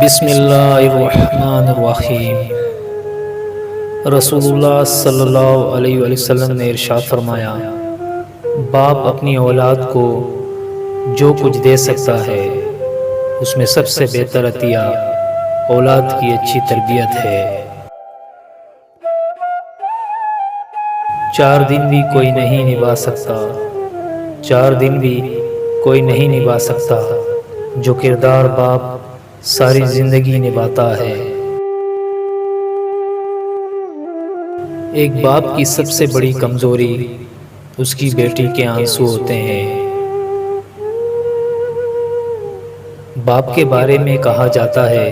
بسم اللہ الرحمن الرحیم۔ رسول اللہ صلی اللہ علیہ وسلم نے ارشاد فرمایا، باپ اپنی اولاد کو جو کچھ دے سکتا ہے اس میں سب سے بہتر عطیہ اولاد کی اچھی تربیت ہے۔ 4 دن بھی کوئی نہیں نبھا سکتا، 4 دن بھی کوئی نہیں نبھا سکتا جو کردار باپ ساری زندگی نبھاتا ہے۔ ایک باپ کی سب سے بڑی کمزوری اس کی بیٹی کے آنسو ہوتے ہیں۔ باپ کے بارے میں کہا جاتا ہے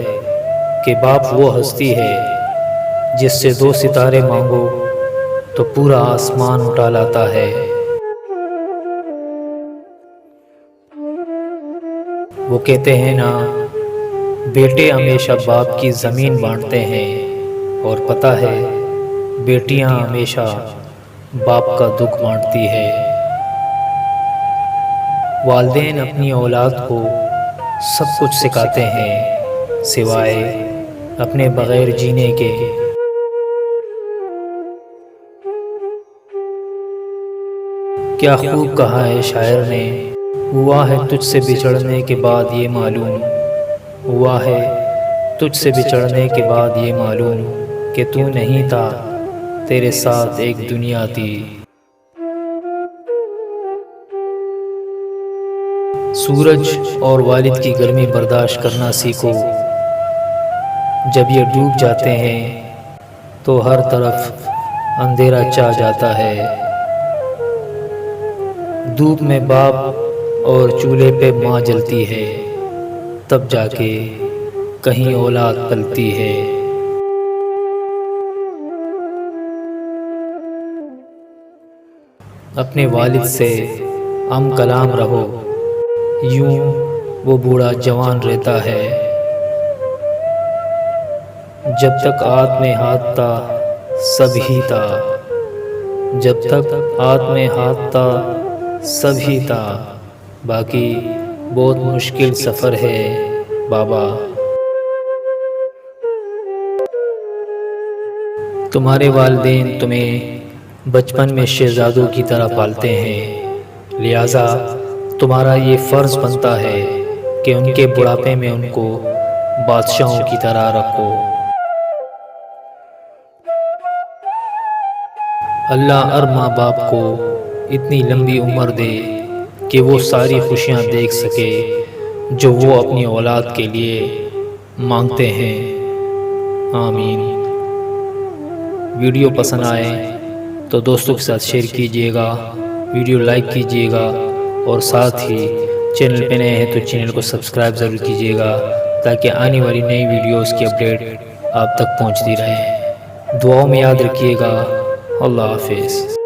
کہ باپ وہ ہستی ہے جس سے 2 ستارے مانگو تو پورا آسمان اٹھا لاتا ہے۔ وہ کہتے ہیں نا، بیٹے ہمیشہ باپ کی زمین بانٹتے ہیں، اور پتہ ہے بیٹیاں ہمیشہ باپ کا دکھ بانٹتی ہے۔ والدین اپنی اولاد کو سب کچھ سکھاتے ہیں سوائے اپنے بغیر جینے کے۔ کیا خوب کہا ہے شاعر نے، ہوا ہے تجھ سے بچھڑنے کے بعد یہ معلوم، ہوا ہے تجھ سے بچھڑنے کے بعد یہ معلوم کہ تو نہیں تھا، تیرے ساتھ ایک دنیا تھی۔ سورج اور والد کی گرمی برداشت کرنا سیکھو، جب یہ ڈوب جاتے ہیں تو ہر طرف اندھیرا چھا جاتا ہے۔ دھوپ میں باپ اور چولہے پہ ماں جلتی ہے، تب جا کے کہیں اولاد پلتی ہے۔ اپنے والد سے ہم کلام رہو، یوں وہ بوڑھا جوان رہتا ہے۔ جب تک ہاتھ میں ہاتھ تھا سب ہی تھا، جب تک ہاتھ میں ہاتھ تھا سب ہی تھا، باقی بہت مشکل سفر ہے بابا۔ تمہارے والدین تمہیں بچپن میں شہزادوں کی طرح پالتے ہیں، لہٰذا تمہارا یہ فرض بنتا ہے کہ ان کے بڑھاپے میں ان کو بادشاہوں کی طرح رکھو۔ اللہ ہر ماں باپ کو اتنی لمبی عمر دے کہ وہ ساری خوشیاں دیکھ سکے جو وہ اپنی اولاد کے لیے مانگتے ہیں۔ آمین۔ ویڈیو پسند آئے تو دوستوں کے ساتھ شیئر کیجیے گا، ویڈیو لائک کیجیے گا، اور ساتھ ہی چینل پہ نئے ہیں تو چینل کو سبسکرائب ضرور کیجیے گا تاکہ آنے والی نئی ویڈیوز کی اپڈیٹ آپ تک پہنچتی رہے۔ دعاؤں میں یاد رکھیے گا۔ اللہ حافظ۔